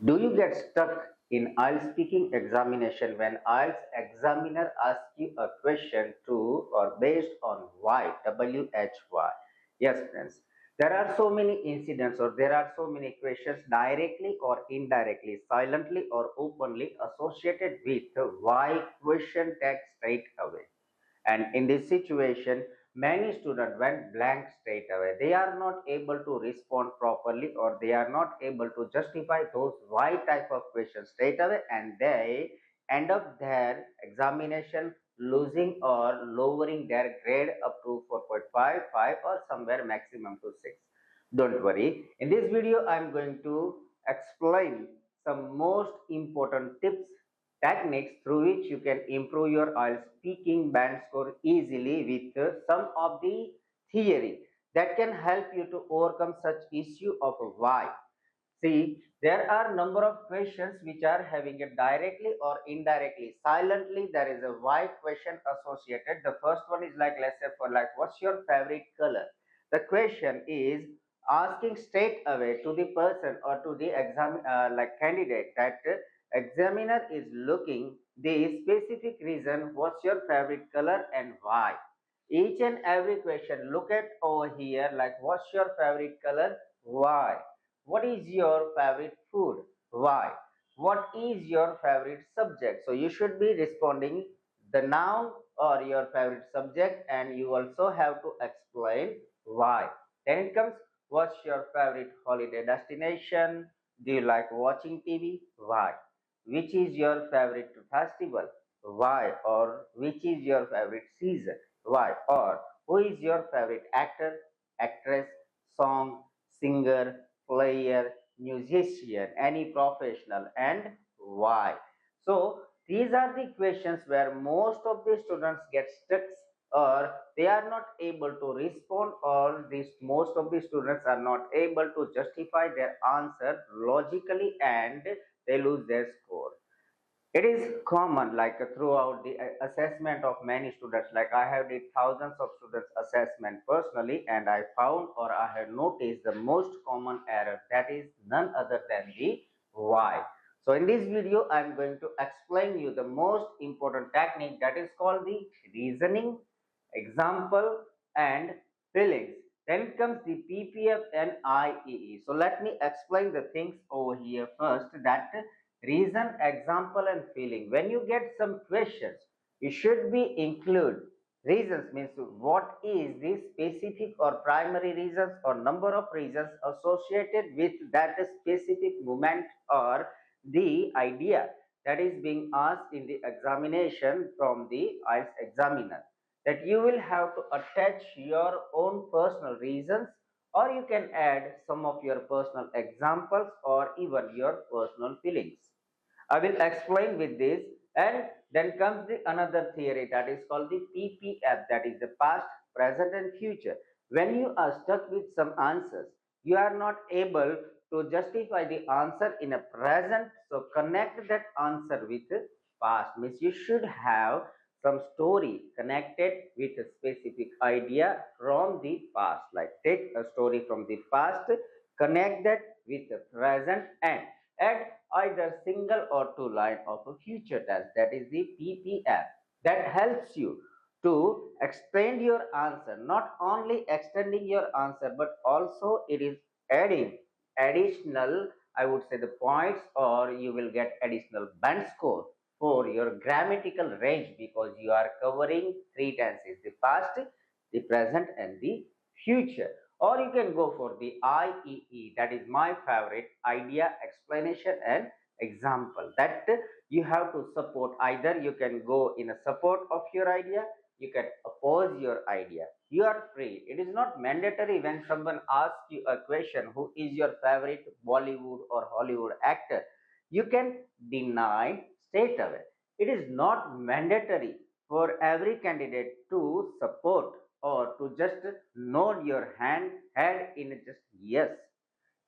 Do you get stuck in IELTS speaking examination when IELTS examiner asks you a question to or based on why, WHY? Yes, friends. There are so many incidents or there are so many questions directly or indirectly, silently or openly associated with why question tag straight away. And in this situation, many students went blank straight away. They are not able to respond properly or they are not able to justify those why type of questions straight away, and they end up their examination losing or lowering their grade up to 4.5, 5 or somewhere maximum to 6. Don't worry. In this video, I am going to explain some most important tips, techniques through which you can improve your IELTS speaking band score easily with some of the theory that can help you to overcome such issue of why. See, there are number of questions which are having it directly or indirectly. Silently, there is a why question associated. The first one is like, let's say for like, what's your favorite color? The question is asking straight away to the person or to the exam like candidate that examiner is looking the specific reason, what's your favorite color and why. Each and every question, look at over here, like what's your favorite color, why. What is your favorite food, why. What is your favorite subject? So you should be responding the noun or your favorite subject, and you also have to explain why. Then it comes, what's your favorite holiday destination? Do you like watching TV? Why? Which is your favorite festival? Why? Or which is your favorite season? Why? Or who is your favorite actor, actress, song, singer, player, musician, any professional, and why? So these are the questions where most of the students get stuck or they are not able to respond, or these most of the students are not able to justify their answer logically, and they lose their score. It is common like throughout the assessment of many students. Like I have did thousands of students assessment personally, and I found or I have noticed the most common error, that is none other than the why. So in this video I am going to explain you the most important technique, that is called the reasoning, example and feelings. Then comes the PPF and IEE. So let me explain the things over here first, that reason, example and feeling. When you get some questions, you should be include reasons, means what is the specific or primary reasons or number of reasons associated with that specific moment or the idea that is being asked in the examination from the IELTS examiner, that you will have to attach your own personal reasons, or you can add some of your personal examples or even your personal feelings. I will explain with this. And then comes the another theory, that is called the PPF, that is the past, present and future. When you are stuck with some answers, you are not able to justify the answer in a present, so connect that answer with past, means you should have some story connected with a specific idea from the past. Like take a story from the past, connect that with the present, and add either single or two line of a future tense, that is the PPF. That helps you to extend your answer, not only extending your answer, but also it is adding additional, I would say, the points, or you will get additional band score for your grammatical range, because you are covering three tenses, the past, the present and the future. Or you can go for the IEE, that is my favorite, idea, explanation and example. That you have to support, either you can go in a support of your idea, you can oppose your idea, you are free. It is not mandatory. When someone asks you a question, who is your favorite Bollywood or Hollywood actor, you can deny straight away. It is not mandatory for every candidate to support or to just nod your head in just yes.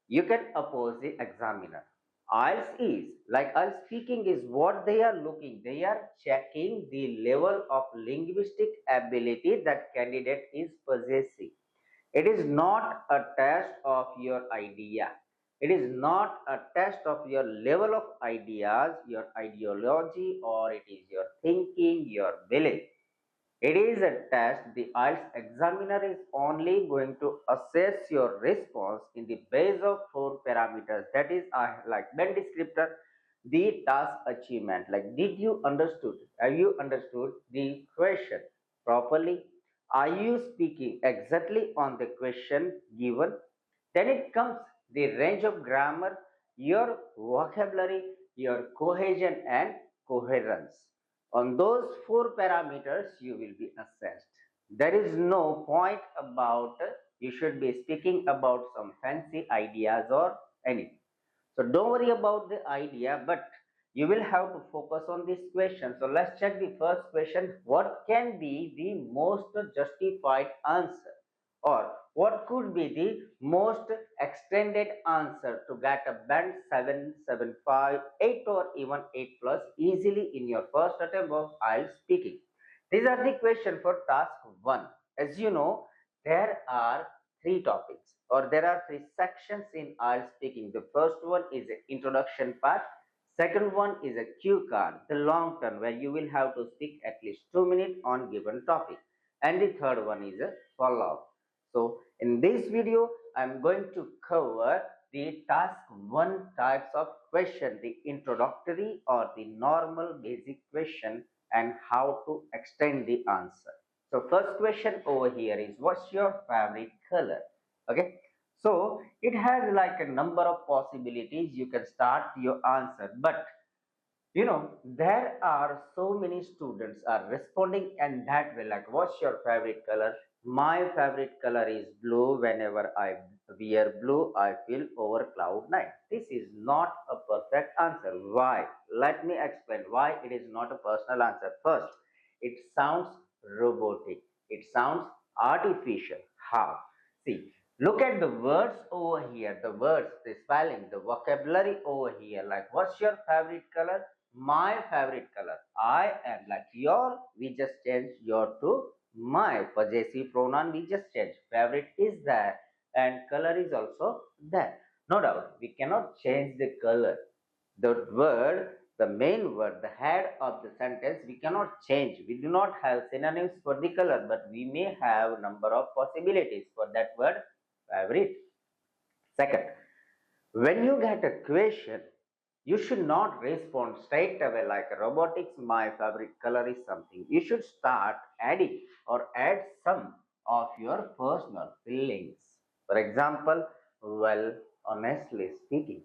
You can oppose the examiner. IELTS is like IELTS speaking is what they are looking. They are checking the level of linguistic ability that candidate is possessing. It is not a test of your idea. It is not a test of your level of ideas, your ideology, or it is your thinking, your belief. It is a test. The IELTS examiner is only going to assess your response in the base of four parameters. That is, like Ben descriptor, the task achievement. Like, did you understood? Have you understood the question properly? Are you speaking exactly on the question given? Then it comes the range of grammar, your vocabulary, your cohesion and coherence. On those four parameters, you will be assessed. There is no point about you should be speaking about some fancy ideas or anything. So don't worry about the idea, but you will have to focus on this question. So let's check the first question. What can be the most justified answer? Or what could be the most extended answer to get a band 7, 7, 5, 8 or even 8 plus easily in your first attempt of IELTS speaking? These are the question for task 1. As you know, there are three topics or there are three sections in IELTS speaking. The first one is an introduction part. Second one is a cue card, the long term where you will have to speak at least 2 minutes on given topic. And the third one is a follow up. So in this video, I'm going to cover the task 1 types of question, the introductory or the normal basic question and how to extend the answer. So first question over here is what's your favorite color? Okay. So it has like a number of possibilities. You can start your answer, but there are so many students are responding in that way, like what's your favorite color? My favorite color is blue. Whenever I wear blue, I feel over cloud nine. This is not a perfect answer. Why? Let me explain why it is not a personal answer. First, it sounds robotic, it sounds artificial. How? See, look at the words over here, the words, the spelling, the vocabulary over here. Like, what's your favorite color? My favorite color. I am. Like your, we just change your to my. Possessive pronoun, we just change. Favorite is there, and color is also there. No doubt, we cannot change the color. The word, the main word, the head of the sentence, we cannot change. We do not have synonyms for the color, but we may have number of possibilities for that word favorite. Second, when you get a question, you should not respond straight away like robotics. My favorite color is something. You should start adding or add some of your personal feelings. For example, well, honestly speaking,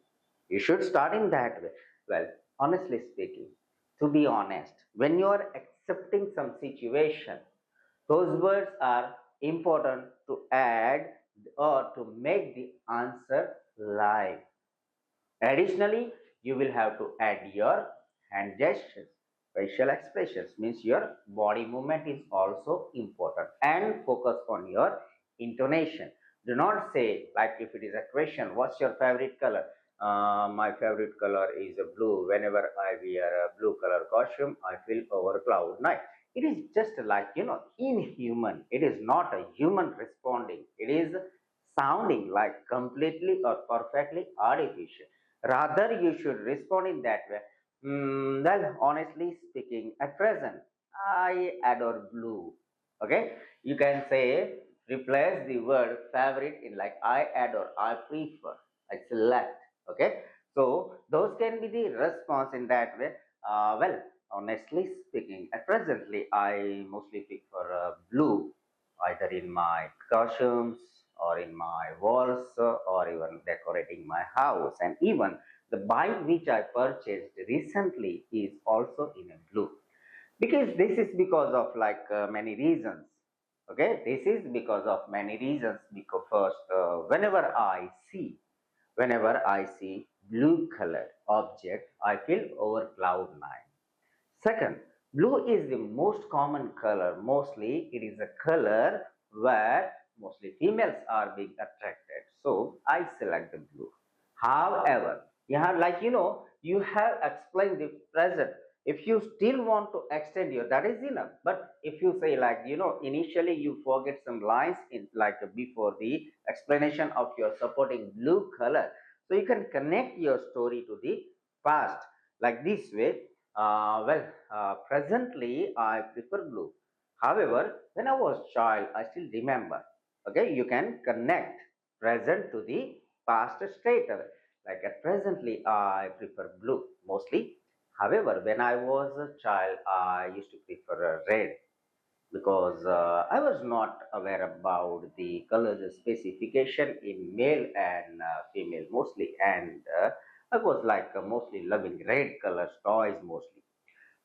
you should start in that way. Well, honestly speaking, to be honest, when you are accepting some situation, those words are important to add or to make the answer live. Additionally, you will have to add your hand gestures, facial expressions, means your body movement is also important, and focus on your intonation. Do not say, like if it is a question, what's your favorite color? My favorite color is a blue. Whenever I wear a blue color costume, I feel over cloud nine. It is just like, inhuman. It is not a human responding. It is sounding like completely or perfectly artificial. Rather, you should respond in that way. Well, honestly speaking, at present, I adore blue. Okay, you can say replace the word favorite in like I adore, I prefer, I select. Okay, so those can be the response in that way. Well, honestly speaking, at presently, I mostly pick for blue, either in my costumes or in my walls or even decorating my house, and even the bike which I purchased recently is also in a blue. Because this is because of like many reasons. Okay, this is because of many reasons. Because first, whenever I see blue color object, I feel over cloud nine. Second, blue is the most common color. Mostly, it is a color where mostly females are being attracted. So I select the blue. However, you have explained the present. If you still want to extend your, that is enough. But if you say like, initially you forget some lines in like before the explanation of your supporting blue color. So you can connect your story to the past like this way. Presently I prefer blue. However, when I was child, I still remember. Okay, you can connect present to the past straight away. Like at presently, I prefer blue mostly. However, when I was a child, I used to prefer red because I was not aware about the colors specification in male and female mostly, and I was like mostly loving red colors toys mostly.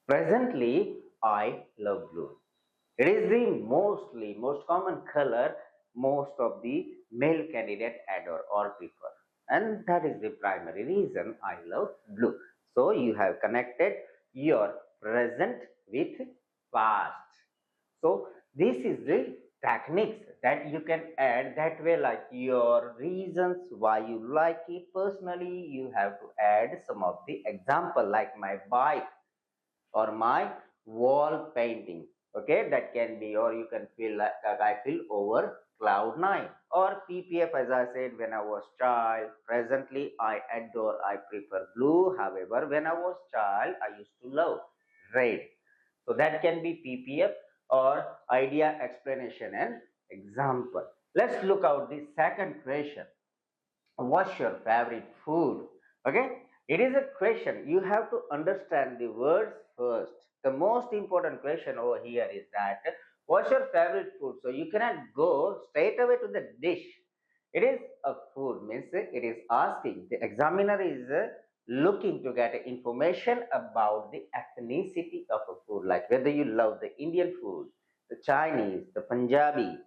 Presently, I love blue. It is the most common color most of the male candidate adore or prefer. And that is the primary reason I love blue. So you have connected your present with past. So this is the techniques that you can add that way, like your reasons why you like it personally. You have to add some of the example like my bike or my wall painting. Okay, that can be, or you can feel like I feel over cloud nine, or ppf as I said when I was child. Presently I adore, I prefer blue. However, when I was child I used to love red. So that can be ppf or idea explanation and example. Let's look out the second question. What's your favorite food? Okay, it is a question. You have to understand the words first. The most important question over here is that what's your favorite food? So you cannot go straight away to the dish. It is a food means it is asking. The examiner is looking to get information about the ethnicity of a food, like whether you love the Indian food, the Chinese, the Punjabi,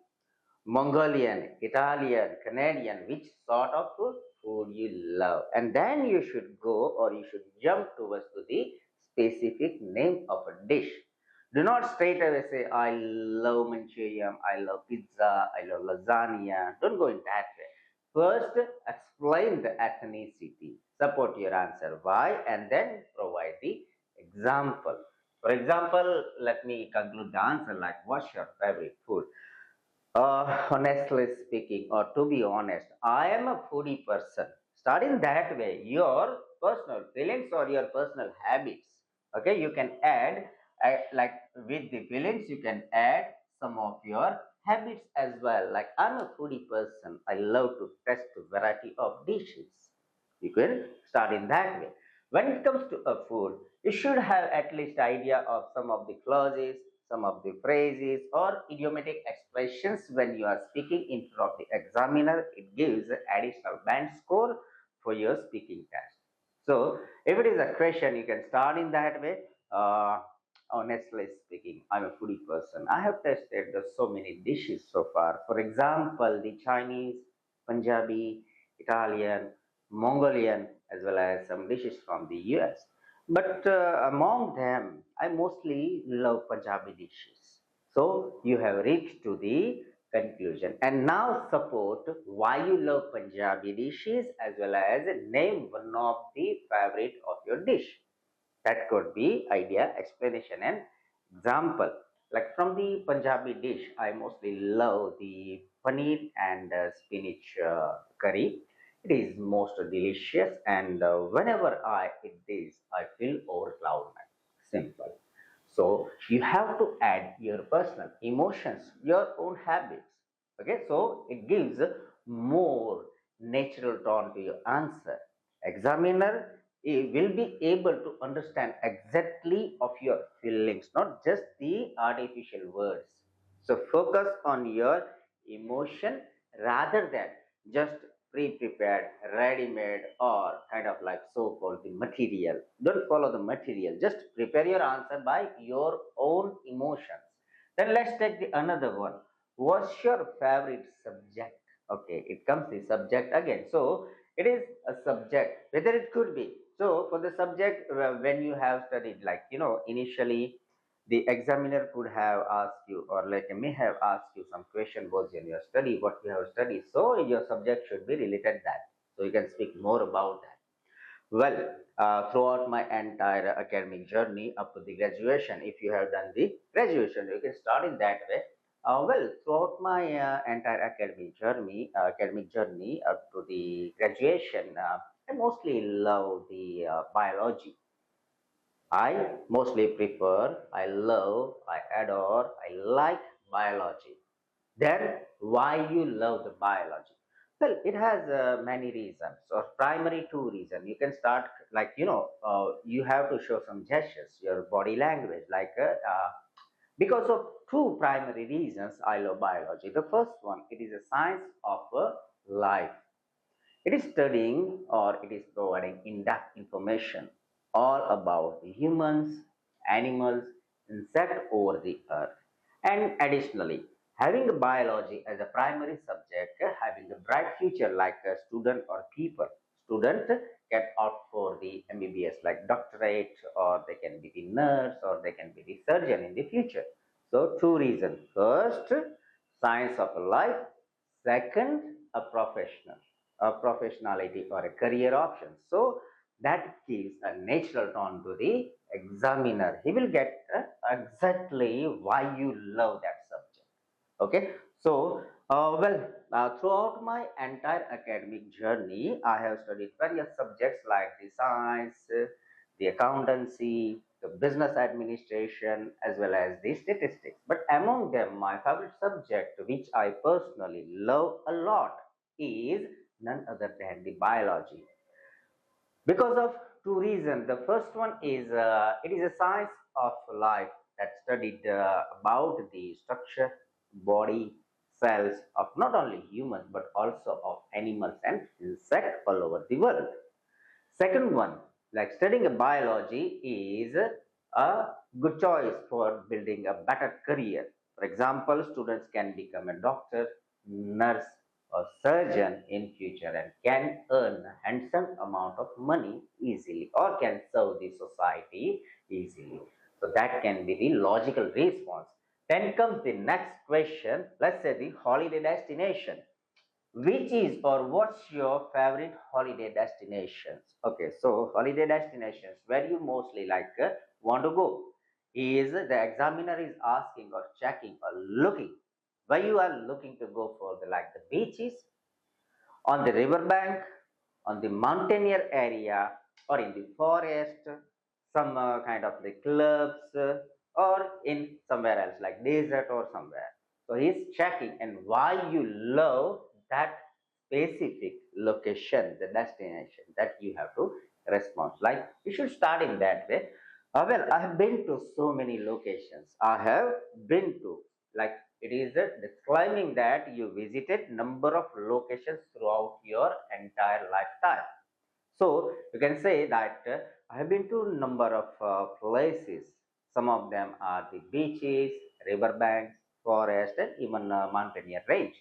Mongolian, Italian, Canadian, which sort of food you love. And then you should go or you should jump towards to the specific name of a dish. Do not straight away say, I love Manchurian, I love pizza, I love lasagna. Don't go in that way. First, explain the ethnicity, support your answer, why, and then provide the example. For example, let me conclude the answer like, what's your favorite food? Honestly speaking, or to be honest, I am a foodie person. Start in that way, your personal feelings or your personal habits. Okay, you can add, like with the feelings, you can add some of your habits as well. Like I'm a foodie person. I love to test a variety of dishes. You can start in that way. When it comes to a food, you should have at least idea of some of the clauses, some of the phrases or idiomatic expressions when you are speaking in front of the examiner. It gives additional band score for your speaking test. So if it is a question, you can start in that way. Uh, Honestly speaking, I'm a foodie person. I have tested so many dishes so far. For example, the Chinese, Punjabi, Italian, Mongolian, as well as some dishes from the US. But among them, I mostly love Punjabi dishes. So you have reached to the conclusion. And now support why you love Punjabi dishes as well as name one of the favorite of your dish. That could be idea, explanation, and example. Like from the Punjabi dish, I mostly love the paneer and spinach curry. It is most delicious, and whenever I eat this, I feel overclouded. Simple. So you have to add your personal emotions, your own habits. Okay, so it gives more natural tone to your answer. Examiner will be able to understand exactly of your feelings, not just the artificial words. So focus on your emotion rather than just pre-prepared, ready-made, or kind of like so-called the material. Don't follow the material. Just prepare your answer by your own emotions. Then let's take the another one. What's your favorite subject? Okay, it comes the subject again. So it is a subject, whether it could be. So for the subject, when you have studied, like initially the examiner could have asked you or like may have asked you some question was in your study, what you have studied. So your subject should be related that. So you can speak more about that. Well, throughout my entire academic journey up to the graduation, if you have done the graduation, you can start in that way. Well, throughout my entire academic journey up to the graduation, I mostly love the biology. I mostly prefer, I love, I adore, I like biology. Then, why you love the biology? Well, it has many reasons, or primary two reasons. You can start like you have to show some gestures, your body language, because of two primary reasons. I love biology. The first one, it is a science of life. It is studying or it is providing in-depth information all about the humans, animals, insect over the earth. And additionally, having biology as a primary subject, having a bright future like a student or people. Student get out for the MBBS like doctorate, or they can be the nurse, or they can be the surgeon in the future. So two reasons. First, science of life. Second, a professionality or a career option. So that gives a natural tone to the examiner. He will get exactly why you love that subject. Okay, so throughout my entire academic journey, I have studied various subjects like the science, the accountancy, the business administration, as well as the statistics. But among them, my favorite subject, which I personally love a lot, is none other than the biology, because of two reasons. The first one is it is a science of life that studied about the structure, body, cells of not only humans but also of animals and insects all over the world. Second one, like studying a biology is a good choice for building a better career. For example, students can become a doctor, nurse, or surgeon in future and can earn a handsome amount of money easily, or can serve the society easily. So that can be the logical response. Then comes the next question. Let's say the holiday destination. Which is or what's your favorite holiday destinations? Okay, so holiday destinations where you mostly want to go, is the examiner is asking or checking or looking where you are looking to go for the like the beaches, on the riverbank, on the mountaineer area, or in the forest, some kind of the clubs, or in somewhere else like desert or somewhere. So he's checking and why you love that specific location, the destination that you have to respond. Like you should start in that way. Well, I have been to so many locations. I have been to like it is describing that you visited number of locations throughout your entire lifetime. So you can say that I have been to number of places. Some of them are the beaches, riverbanks, forest, and even mountaineer range.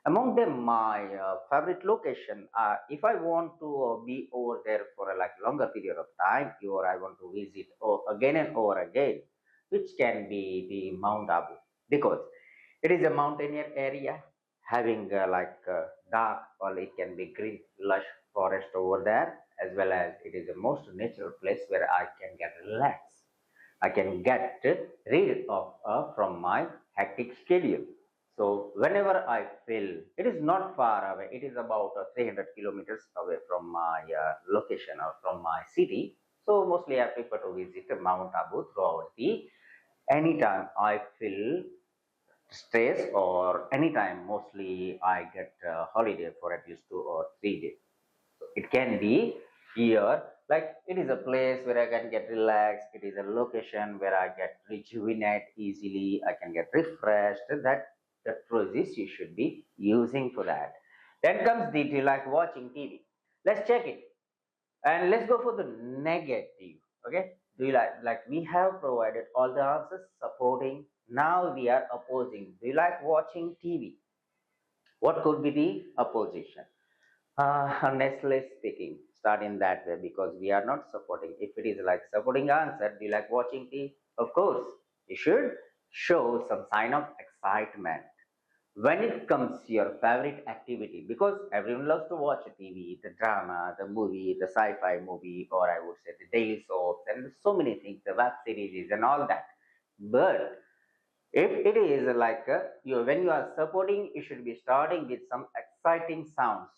Among them, my favorite location, if I want to be over there for a like longer period of time, or I want to visit again and over again, which can be the Mount Abu, because it is a mountaineer area having dark, or it can be green, lush forest over there, as well as it is the most natural place where I can get relaxed. I can get rid of from my hectic schedule. So whenever I feel it is not far away, it is about 300 kilometers away from my location or from my city. So mostly I prefer to visit Mount Abu throughout the anytime I feel stress, or anytime mostly I get holiday for at least 2 or 3 days. So it can be here, like it is a place where I can get relaxed. It is a location where I get rejuvenate easily. I can get refreshed. That the process you should be using for that. Then comes the like watching TV. Let's check it. And let's go for the negative. Okay. Do you like we have provided all the answers supporting. Now we are opposing. Do you like watching TV? What could be the opposition? Honestly speaking, start in that way, because we are not supporting. If it is like supporting answer, do you like watching TV? Of course, you should show some sign of excitement when it comes to your favorite activity, because everyone loves to watch TV, the drama, the movie, the sci-fi movie, or I would say the daily soaps and so many things, the web series and all that. But If it is like you, when you are supporting, you should be starting with some exciting sounds.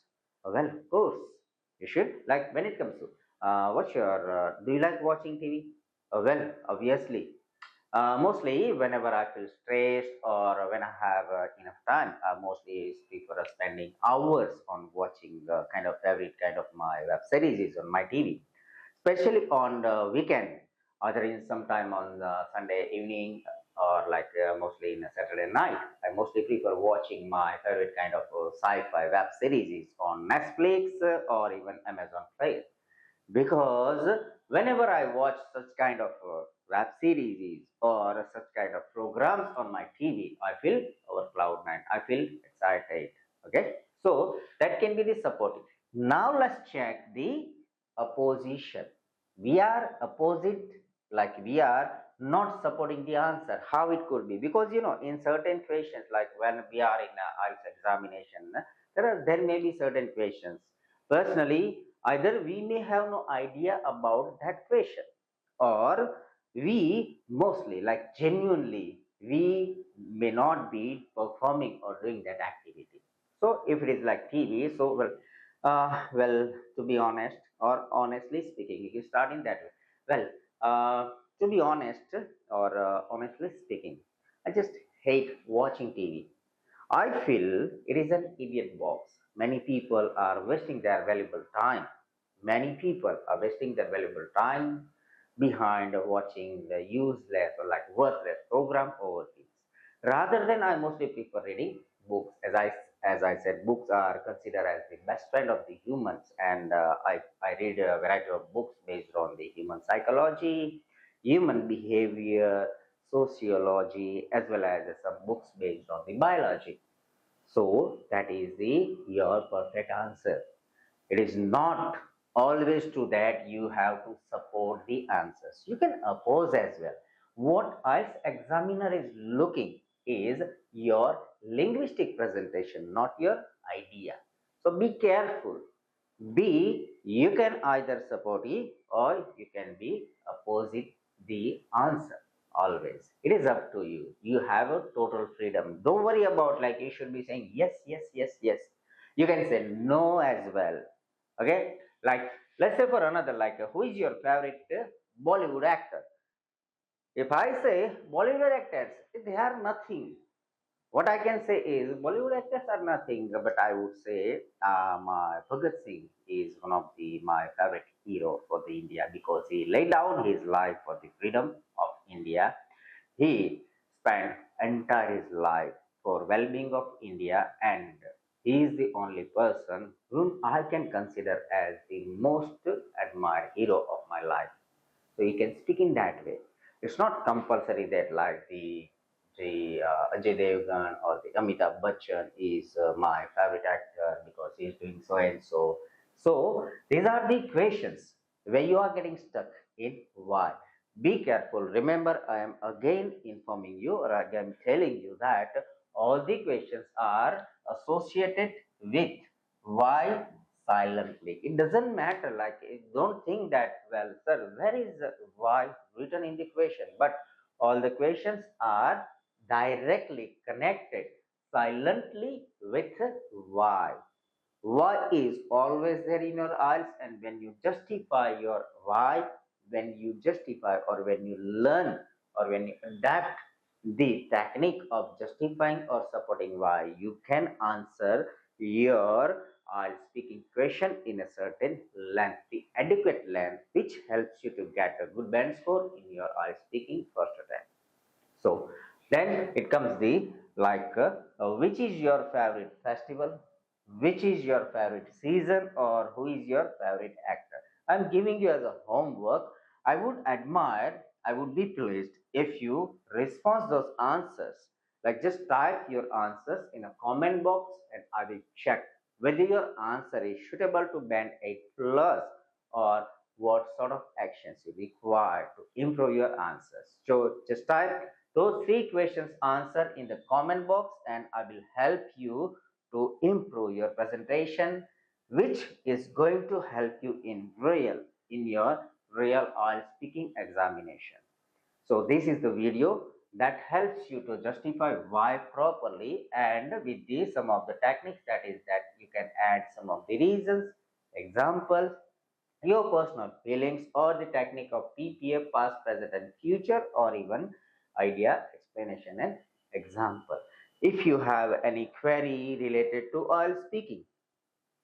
Well, of course, you should. Like when it comes to what's your, do you like watching TV? Well, obviously. Mostly whenever I feel stressed or when I have enough time, I mostly prefer spending hours on watching kind of favorite kind of my web series on my TV, especially on the weekend, either in sometime on the Sunday evening or like mostly in a Saturday night. I mostly prefer watching my favorite kind of sci-fi web series on Netflix or even Amazon Prime, because whenever I watch such kind of web series or such kind of programs on my TV, I feel over cloud nine. I feel excited. Okay, so that can be the supporting. Now let's check the opposition. We are opposite, like we are not supporting the answer. How it could be? Because in certain questions, like when we are in a IELTS examination, there may be certain questions. Personally, either we may have no idea about that question, or we mostly, like genuinely, we may not be performing or doing that activity. So if it is like TV, so well, to be honest, or honestly speaking, if you start in that way, well, to be honest, or honestly speaking, I just hate watching TV. I feel it is an idiot box. Many people are wasting their valuable time. Many people are wasting their valuable time behind watching the useless or like worthless program over things. Rather than, I mostly prefer reading books. As I said, books are considered as the best friend of the humans, and I read a variety of books based on the human psychology, human behavior, sociology, as well as some books based on the biology. So that is the your perfect answer. It is not always true that you have to support the answers. You can oppose as well. What IELTS examiner is looking is your linguistic presentation, not your idea. So be careful. B, you can either support it or you can be opposite the answer. Always. It is up to you. You have a total freedom. Don't worry about like you should be saying yes, yes, yes, yes. You can say no as well. Okay? Like let's say for another, like who is your favorite Bollywood actor? If I say Bollywood actors, they are nothing. What I can say is Bollywood actors are nothing, but I would say my Bhagat Singh is one of the my favorite hero for the India, because he laid down his life for the freedom of India. He spent entire his life for well-being of India, and he is the only person whom I can consider as the most admired hero of my life. So you can speak in that way. It's not compulsory that like the Ajay Devgan or the Amitabh Bachchan is my favorite actor because he's doing so and so. So these are the questions where you are getting stuck in why. Be careful. Remember, I am again informing you or again telling you that all the questions are associated with why silently. It doesn't matter. Like, don't think that, well, sir, where is why written in the question? But all the questions are directly connected silently with why. Why is always there in your eyes, and when you justify your why, when you justify or when you learn or when you adapt the technique of justifying or supporting why, you can answer your speaking question in a certain length, the adequate length, which helps you to get a good band score in your speaking first attempt. So then it comes the like which is your favorite festival, which is your favorite season, or who is your favorite actor. I'm giving you as a homework. I would admire, I would be pleased if you respond those answers. Like just type your answers in a comment box and I will check whether your answer is suitable to band 8 plus, or what sort of actions you require to improve your answers. So just type those three questions answer in the comment box and I will help you to improve your presentation, which is going to help you in your real oil speaking examination. So this is the video. that helps you to justify why properly. And with this, some of the techniques, that is that you can add some of the reasons, examples, your personal feelings, or the technique of PPA, past, present, and future, or even idea, explanation, and example. If you have any query related to IELTS speaking,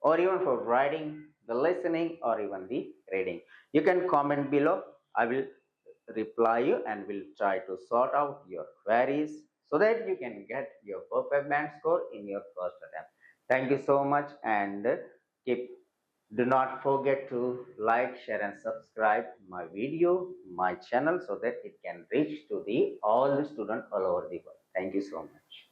or even for writing, the listening, or even the reading, you can comment below. I will reply you and will try to sort out your queries so that you can get your perfect band score in your first attempt. Thank you so much, and keep do not forget to like, share, and subscribe my video, my channel, so that it can reach to the all the students all over the world. Thank you so much.